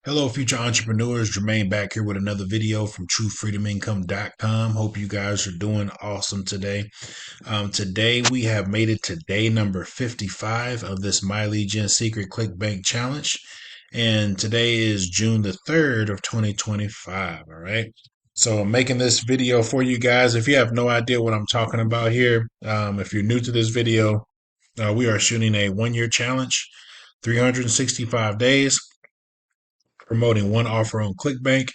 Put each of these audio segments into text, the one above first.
Hello, future entrepreneurs. Jermaine back here with another video from TrueFreedomIncome.com. Hope you guys are doing awesome today. Today we have made it to day number 55 of this My Lead Gen Secret ClickBank Challenge. And today is June the 3rd of 2025. All right. So I'm making this video for you guys. If you have no idea what I'm talking about here, if you're new to this video, we are shooting a 1 year challenge, 365 days, promoting one offer on ClickBank,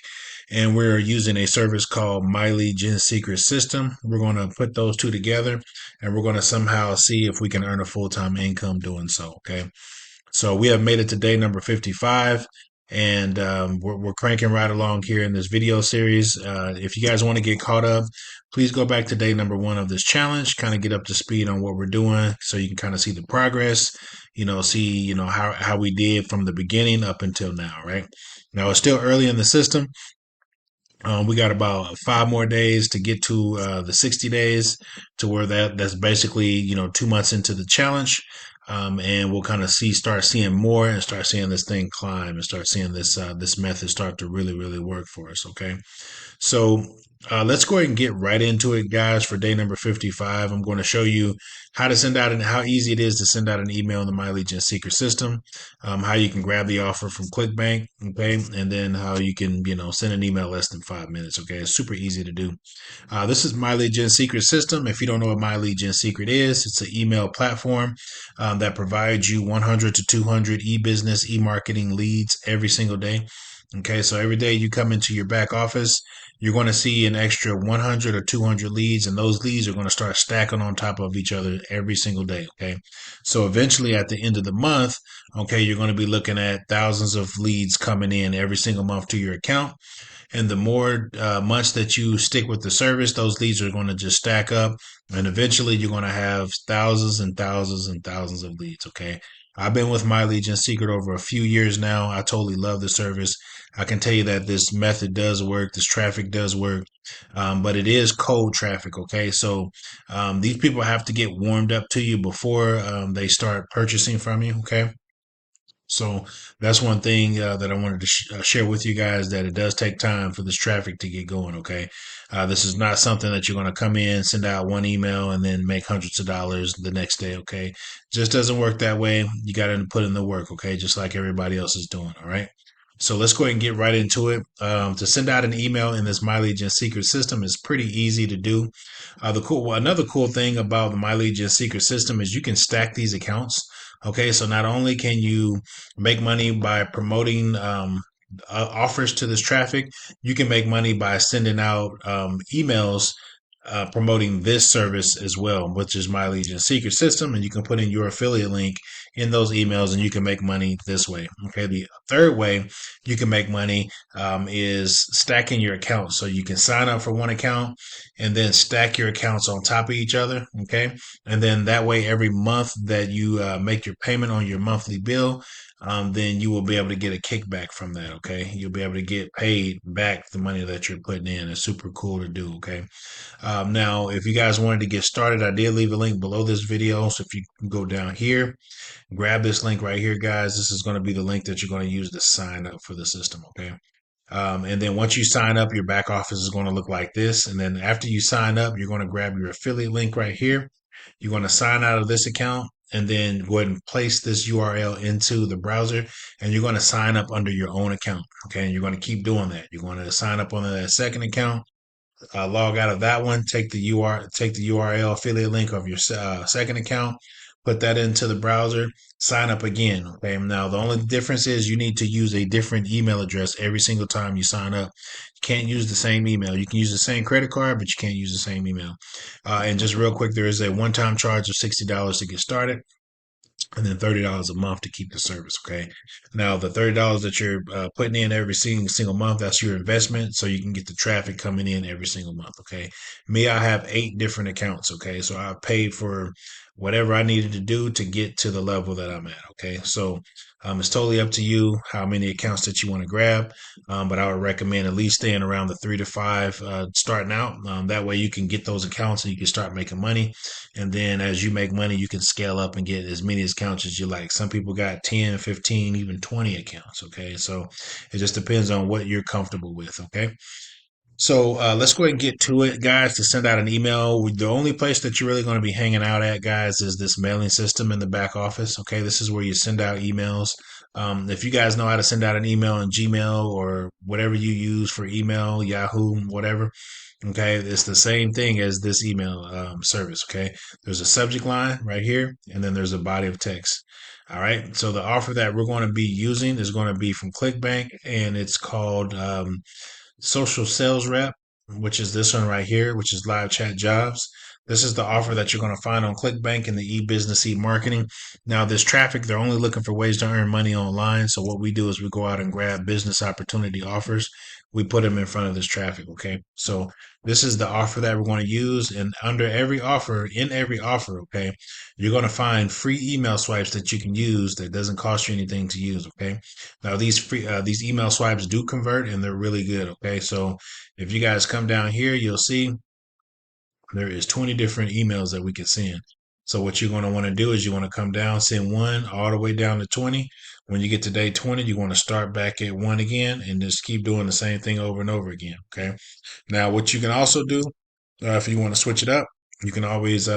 and we're using a service called My Lead Gen Secret System. We're going to put those two together, and we're going to somehow see if we can earn a full-time income doing so. Okay. So we have made it to day number 55, and we're cranking right along here in this video series. If you guys want to get caught up, please go back to day number 1 of this challenge, kind of get up to speed on what we're doing so you can kind of see the progress, see, how we did from the beginning up until now, right? Now it's still early in the system. We got about 5 more days to get to the 60 days to where that's basically 2 months into the challenge, and we'll kind of start seeing more and start seeing this thing climb and start seeing this method start to really work for us. Okay, so let's go ahead and get right into it, guys. For day number 55, I'm going to show you how to send out and how easy it is to send out an email in the My Lead Gen Secret System, how you can grab the offer from ClickBank, okay, and then how you can, send an email less than 5 minutes. Okay, it's super easy to do. This is My Lead Gen Secret System. If you don't know what My Lead Gen Secret is, it's an email platform that provides you 100 to 200 e-business, e-marketing leads every single day. Okay, so every day you come into your back office, you're going to see an extra 100 or 200 leads, and those leads are going to start stacking on top of each other every single day. Okay, so eventually at the end of the month, okay, you're going to be looking at thousands of leads coming in every single month to your account. And the more months that you stick with the service, those leads are going to just stack up. And eventually you're going to have thousands and thousands and thousands of leads. Okay. I've been with My Lead Gen Secret over a few years now. I totally love the service. I can tell you that this method does work. This traffic does work. But it is cold traffic. Okay. So these people have to get warmed up to you before they start purchasing from you. Okay. So that's one thing that I wanted to share with you guys, that it does take time for this traffic to get going. Okay. This is not something that you're going to come in, send out one email and then make hundreds of dollars the next day. Okay. Just doesn't work that way. You got to put in the work. Okay. Just like everybody else is doing. All right. So let's go ahead and get right into it. To send out an email in this My Lead Gen Secret System is pretty easy to do. Another cool thing about the My Lead Gen Secret System is you can stack these accounts. Okay, so not only can you make money by promoting offers to this traffic, you can make money by sending out emails promoting this service as well, which is My Lead Gen Secret System. And you can put in your affiliate link in those emails and you can make money this way. Okay. The third way you can make money is stacking your accounts. So you can sign up for one account and then stack your accounts on top of each other. Okay. And then that way, every month that you make your payment on your monthly bill, then you will be able to get a kickback from that. Okay. You'll be able to get paid back the money that you're putting in. It's super cool to do. Okay. Now, if you guys wanted to get started, I did leave a link below this video. So if you can go down here, grab this link right here, guys. This is going to be the link that you're going to use to sign up for the system. Okay. And then once you sign up, your back office is going to look like this. And then after you sign up, you're going to grab your affiliate link right here. You're going to sign out of this account and then go ahead and place this URL into the browser, and you're going to sign up under your own account. Okay. And you're going to keep doing that. You're going to sign up on that second account, log out of that one, take the URL affiliate link of your second account, put that into the browser, sign up again. Okay. Now the only difference is you need to use a different email address every single time you sign up. You can't use the same email. You can use the same credit card, but you can't use the same email. And just real quick, there is a one-time charge of $60 to get started, and then $30 a month to keep the service. Okay. Now the $30 that you're putting in every single month, that's your investment. So you can get the traffic coming in every single month. Okay. Me, I have 8 different accounts. Okay. So I paid for whatever I needed to do to get to the level that I'm at. Okay. So it's totally up to you how many accounts that you want to grab. But I would recommend at least staying around the 3 to 5 starting out. That way you can get those accounts and you can start making money. And then as you make money, you can scale up and get as many accounts as you like. Some people got 10, 15, even 20 accounts. Okay. So it just depends on what you're comfortable with. Okay. So let's go ahead and get to it, guys, to send out an email. The only place that you're really going to be hanging out at, guys, is this mailing system in the back office. Okay, this is where you send out emails. If you guys know how to send out an email in Gmail or whatever you use for email, Yahoo, whatever, okay, it's the same thing as this email service. Okay, there's a subject line right here, and then there's a body of text. All right, so the offer that we're going to be using is going to be from ClickBank, and it's called social sales rep, which is this one right here, which is live chat jobs. This is the offer that you're going to find on ClickBank in the e-business, e-marketing. Now, this traffic, they're only looking for ways to earn money online. So what we do is we go out and grab business opportunity offers. We put them in front of this traffic. Okay. So this is the offer that we're going to use. And under every offer, in every offer, okay, you're going to find free email swipes that you can use that doesn't cost you anything to use. Okay. Now these email swipes do convert and they're really good. Okay, so if you guys come down here, you'll see there is 20 different emails that we can send. So what you're going to want to do is you want to come down, send one all the way down to 20. When you get to day 20, you want to start back at one again and just keep doing the same thing over and over again. Okay. Now what you can also do if you want to switch it up, you can always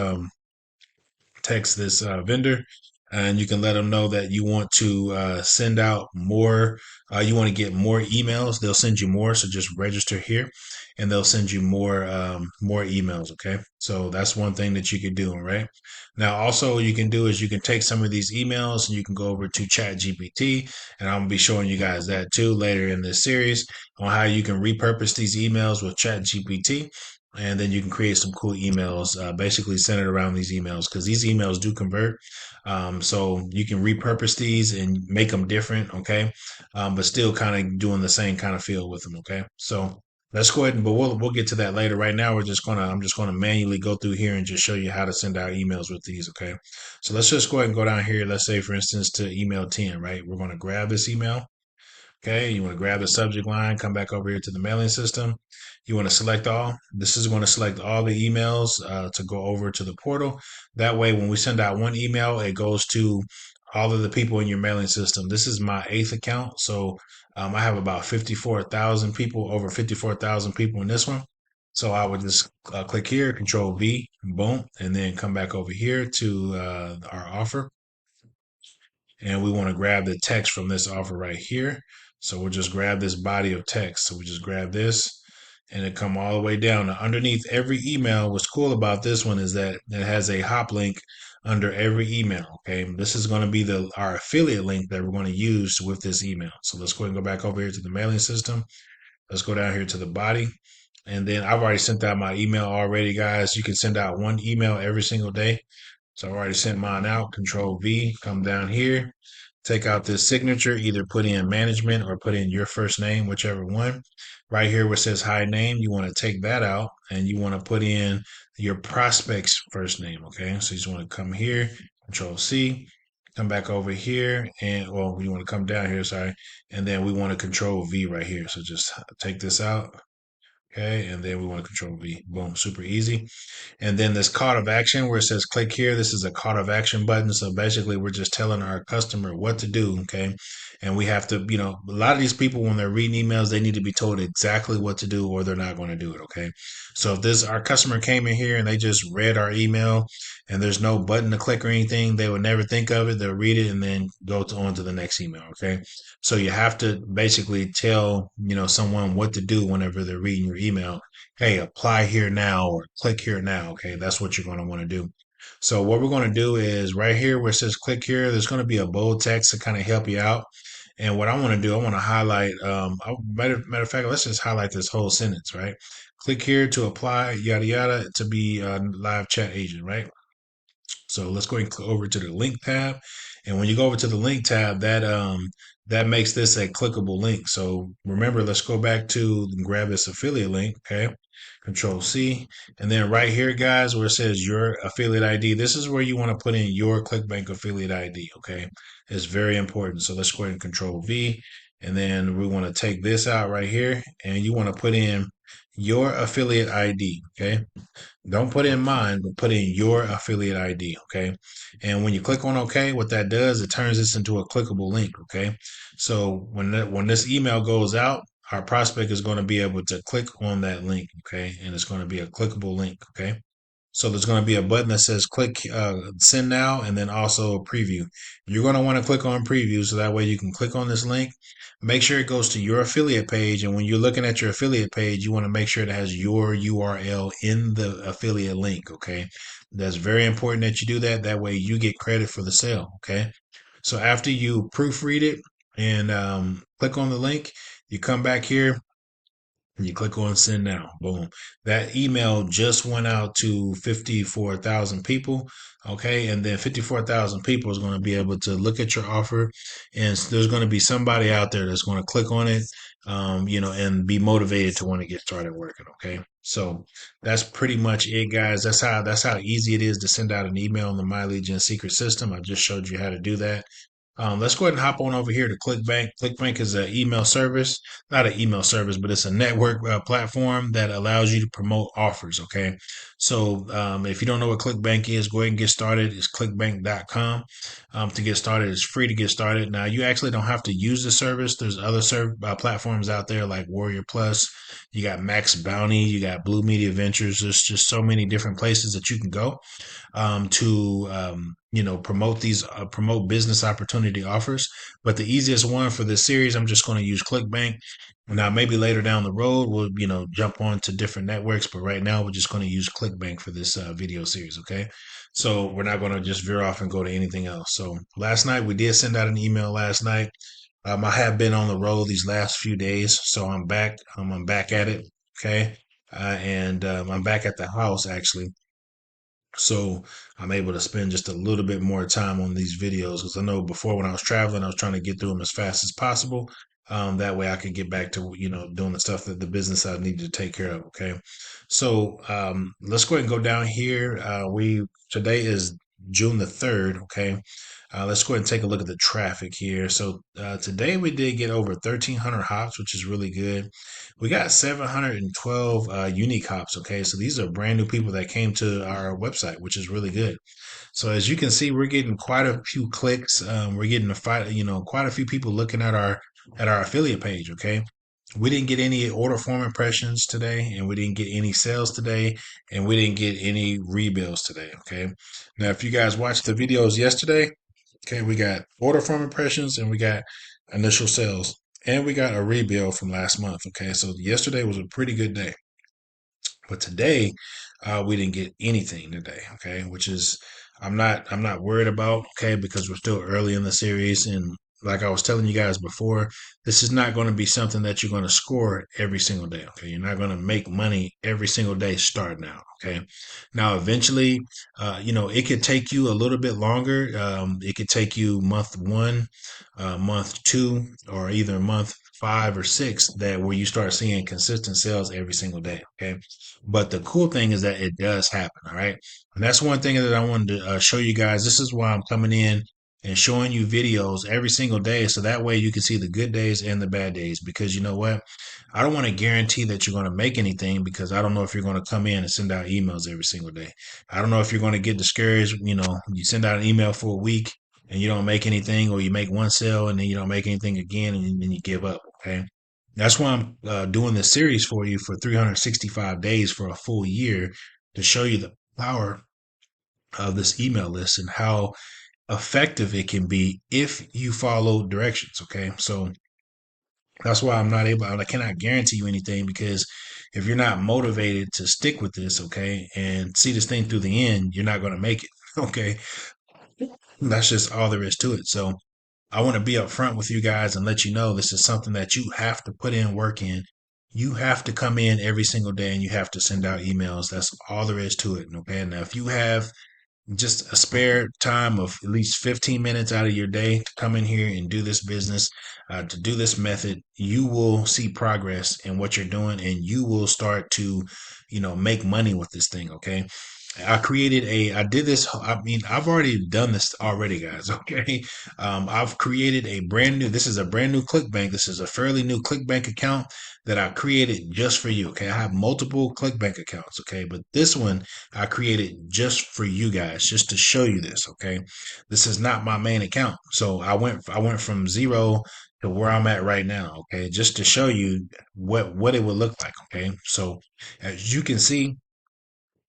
text this vendor and you can let them know that you want to send out more. You want to get more emails. They'll send you more. So just register here and they'll send you more emails. Okay. So that's one thing that you could do. Right now, also you can do is you can take some of these emails and you can go over to chat GPT, and I'm gonna be showing you guys that too later in this series on how you can repurpose these emails with chat GPT, and then you can create some cool emails basically centered around these emails because these emails do convert. So you can repurpose these and make them different. Okay. But still kind of doing the same kind of feel with them. Okay. So let's go ahead and, but we'll get to that later. Right now, I'm just gonna manually go through here and just show you how to send out emails with these. Okay. So let's just go ahead and go down here. Let's say, for instance, to email 10, right? We're going to grab this email. Okay, you want to grab the subject line, come back over here to the mailing system. You want to select all. This is going to select all the emails to go over to the portal. That way, when we send out one email, it goes to all of the people in your mailing system. This is my 8th account. So I have about 54,000 people, over 54,000 people in this one. So I would just click here, Control V, boom, and then come back over here to our offer, and we want to grab the text from this offer right here. So we'll just grab this body of text. So we just grab this and it come all the way down. Now, underneath every email, what's cool about this one is that it has a hop link under every email. Okay, this is going to be our affiliate link that we're going to use with this email. So let's go ahead and go back over here to the mailing system. Let's go down here to the body. And then I've already sent out my email already, guys. You can send out one email every single day. So I already sent mine out. Control V, come down here, take out this signature, either put in management or put in your first name, whichever one. Right here where it says hi name, you want to take that out and you want to put in your prospect's first name. Okay. So you just want to come here, Control C, come back over here, and well, you want to come down here, sorry. And then we want to Control V right here. So just take this out. Okay. And then we want to Control V. Boom. Super easy. And then this call of action where it says click here, this is a call of action button. So basically we're just telling our customer what to do. Okay. And we have to, a lot of these people, when they're reading emails, they need to be told exactly what to do or they're not going to do it. Okay. So if our customer came in here and they just read our email and there's no button to click or anything, they would never think of it. They'll read it and then go on to the next email. Okay. So you have to basically tell, someone what to do whenever they're reading your email. Hey, apply here now or click here now. Okay, that's what you're going to want to do. So what we're going to do is right here where it says click here, there's going to be a bold text to kind of help you out. And what I want to do, I want to highlight, matter of fact, let's just highlight this whole sentence, right? Click here to apply, yada, yada, to be a live chat agent, right? So let's go and click over to the link tab. And when you go over to the link tab, that makes this a clickable link. So remember, let's go back to grab this affiliate link. Okay. Control C. And then right here, guys, where it says your affiliate ID, this is where you want to put in your ClickBank affiliate ID. Okay. It's very important. So let's go ahead and Control V. And then we want to take this out right here, and you want to put in your affiliate ID. Okay. Don't put in mine, but put in your affiliate ID. Okay. And when you click on OK, what that does, it turns this into a clickable link. Okay. So when this email goes out, our prospect is going to be able to click on that link. Okay. And it's going to be a clickable link. Okay. So there's going to be a button that says click send now, and then also a preview. You're going to want to click on preview so that way you can click on this link. Make sure it goes to your affiliate page. And when you're looking at your affiliate page, you want to make sure it has your URL in the affiliate link. Okay. That's very important that you do that. That way you get credit for the sale. Okay. So after you proofread it and click on the link, you come back here and you click on send now. Boom. That email just went out to 54,000 people. Okay. And then 54,000 people is going to be able to look at your offer. And there's going to be somebody out there that's going to click on it, and be motivated to want to get started working. Okay. So that's pretty much it, guys. That's how easy it is to send out an email in the My Legion secret system. I just showed you how to do that. Let's go ahead and hop on over here to ClickBank. ClickBank is an email service, not an email service, but it's a network platform that allows you to promote offers. Okay. So if you don't know what ClickBank is, go ahead and get started. It's clickbank.com. To get started, it's free to get started. Now, you actually don't have to use the service. There's other platforms out there like Warrior Plus. You got Max Bounty. You got Blue Media Ventures. There's just so many different places that you can go to promote business opportunity offers. But the easiest one for this series, I'm just going to use ClickBank. Now, maybe later down the road, we'll jump on to different networks, but right now we're just going to use ClickBank for this video series. Okay, so we're not going to just veer off and go to anything else. So last night we did send out an email last night. I have been on the road these last few days, so I'm back. I'm back at it. Okay, and I'm back at the house actually. So I'm able to spend just a little bit more time on these videos because I know before when I was traveling, I was trying to get through them as fast as possible. That way I could get back to, doing the stuff that the business I needed to take care of. Okay. So let's go ahead and go down here. Today is June the 3rd. Okay. Let's go ahead and take a look at the traffic here. So today we did get over 1,300 hops, which is really good. We got 712 unique hops. Okay, so these are brand new people that came to our website, which is really good. So as you can see, we're getting quite a few clicks. We're getting quite a few people looking at our affiliate page. Okay. We didn't get any order form impressions today, and we didn't get any sales today, and we didn't get any rebuilds today. Okay. Now, if you guys watched the videos yesterday, okay, we got order form impressions and we got initial sales and we got a rebuild from last month. Okay, so yesterday was a pretty good day, but today we didn't get anything today. Okay, which is I'm not worried about. Okay, because we're still early in the series, and like I was telling you guys before, this is not going to be something that you're going to score every single day. Okay, you're not going to make money every single day starting out. Okay, now eventually, it could take you a little bit longer. It could take you month one, month two, or either month 5 or 6 that where you start seeing consistent sales every single day. Okay. But the cool thing is that it does happen. All right. And that's one thing that I wanted to show you guys. This is why I'm coming in and showing you videos every single day. So that way you can see the good days and the bad days. Because you know what? I don't want to guarantee that you're going to make anything because I don't know if you're going to come in and send out emails every single day. I don't know if you're going to get discouraged. You send out an email for a week and you don't make anything, or you make one sale and then you don't make anything again, and then you give up. Okay. That's why I'm doing this series for you for 365 days for a full year to show you the power of this email list and how effective it can be if you follow directions. Okay. So that's why I cannot guarantee you anything because if you're not motivated to stick with this, okay, and see this thing through the end, you're not going to make it. Okay. That's just all there is to it. So I want to be upfront with you guys and let you know this is something that you have to put in work in. You have to come in every single day and you have to send out emails. That's all there is to it. Okay. Now, if you have just a spare time of at least 15 minutes out of your day to come in here and do this business, to do this method, you will see progress in what you're doing, and you will start to, make money with this thing. Okay. I did this. I mean, I've already done this already, guys. Okay. I've created this is a brand new ClickBank. This is a fairly new ClickBank account that I created just for you. Okay. I have multiple ClickBank accounts. Okay. But this one I created just for you guys, just to show you this. Okay. This is not my main account. So I went from zero to where I'm at right now. Okay. Just to show you what it would look like. Okay. So as you can see,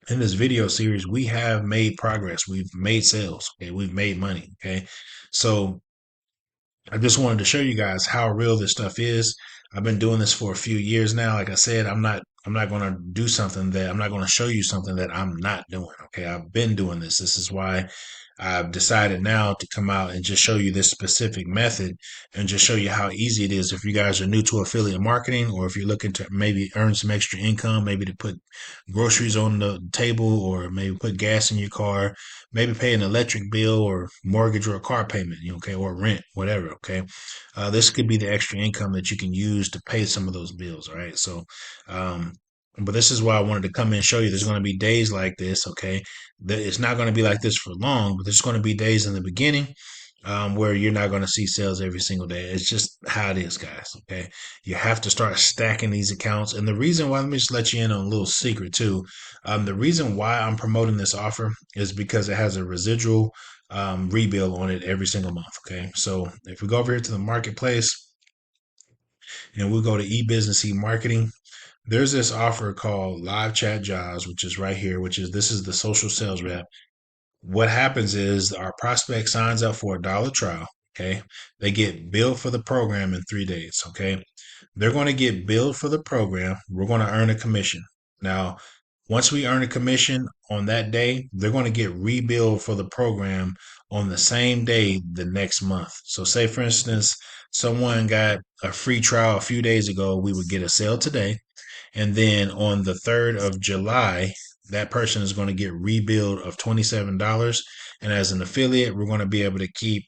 in this video series, we have made progress. We've made sales. Okay. We've made money. Okay. So I just wanted to show you guys how real this stuff is. I've been doing this for a few years now. Like I said, I'm not going to do something that I'm not going to show you something that I'm not doing. Okay. I've been doing this. This is why I've decided now to come out and just show you this specific method and just show you how easy it is. If you guys are new to affiliate marketing, or if you're looking to maybe earn some extra income, maybe to put groceries on the table, or maybe put gas in your car, maybe pay an electric bill or mortgage or a car payment, okay, or rent, whatever. Okay. This could be the extra income that you can use to pay some of those bills. All right. So, but this is why I wanted to come in and show you. There's going to be days like this. Okay. It's not going to be like this for long, but there's going to be days in the beginning where you're not going to see sales every single day. It's just how it is, guys. Okay. You have to start stacking these accounts. And the reason why, let me just let you in on a little secret too. The reason why I'm promoting this offer is because it has a residual rebill on it every single month. Okay. So if we go over here to the marketplace and we go to e-business, e-marketing, there's this offer called live chat jobs, which is right here, this is the social sales rep. What happens is our prospect signs up for $1 trial. Okay. They get billed for the program in 3 days. Okay. They're going to get billed for the program. We're going to earn a commission. Now, once we earn a commission on that day, they're going to get rebilled for the program on the same day the next month. So say for instance, someone got a free trial a few days ago, we would get a sale today. And then on the 3rd of July, that person is going to get rebilled of $27. And as an affiliate, we're going to be able to keep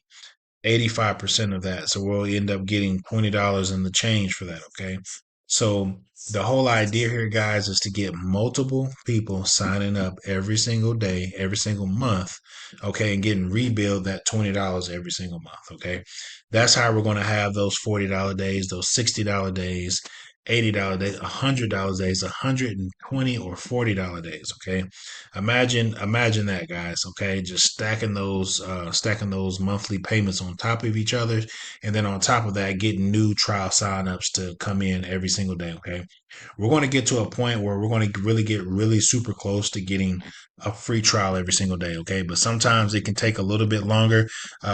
85% of that. So we'll end up getting $20 in the change for that. Okay. So the whole idea here, guys, is to get multiple people signing up every single day, every single month. Okay. And getting rebilled that $20 every single month. Okay. That's how we're going to have those $40 days, those $60 days, $80 days, $100 days, 120 or $40 days. Okay. Imagine that, guys. Okay. Just stacking those monthly payments on top of each other. And then on top of that, getting new trial signups to come in every single day. Okay. We're going to get to a point where we're going to really get really super close to getting a free trial every single day. Okay. But sometimes it can take a little bit longer.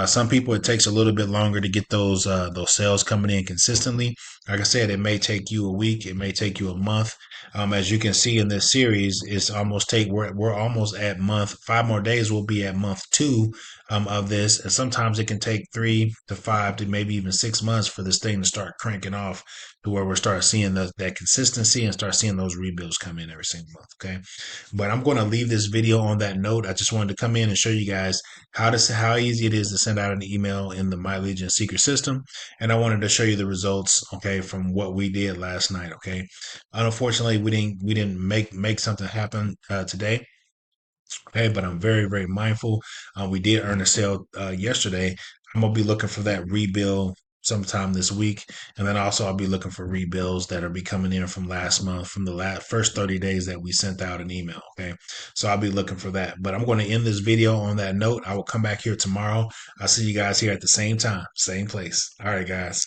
Some people, it takes a little bit longer to get those sales coming in consistently. Like I said, it may take you a week. It may take you a month. As you can see in this series, we're almost at month 5 more days. We'll be at month 2 of this, and sometimes it can take 3 to 5 to maybe even 6 months for this thing to start cranking off to where we'll start seeing that consistency and start seeing those rebuilds come in every single month. Okay, but I'm going to leave this video on that note. I just wanted to come in and show you guys how easy it is to send out an email in the My Legion secret system, and I wanted to show you the results. Okay, from what we did last night. Okay, unfortunately, we didn't make something happen today. Okay, but I'm very, very mindful. We did earn a sale yesterday. I'm gonna be looking for that rebill sometime this week, and then also I'll be looking for rebills that are be coming in from last month, from the first 30 days that we sent out an email. Okay, so I'll be looking for that. But I'm going to end this video on that note. I will come back here tomorrow. I'll see you guys here at the same time, same place. All right, guys.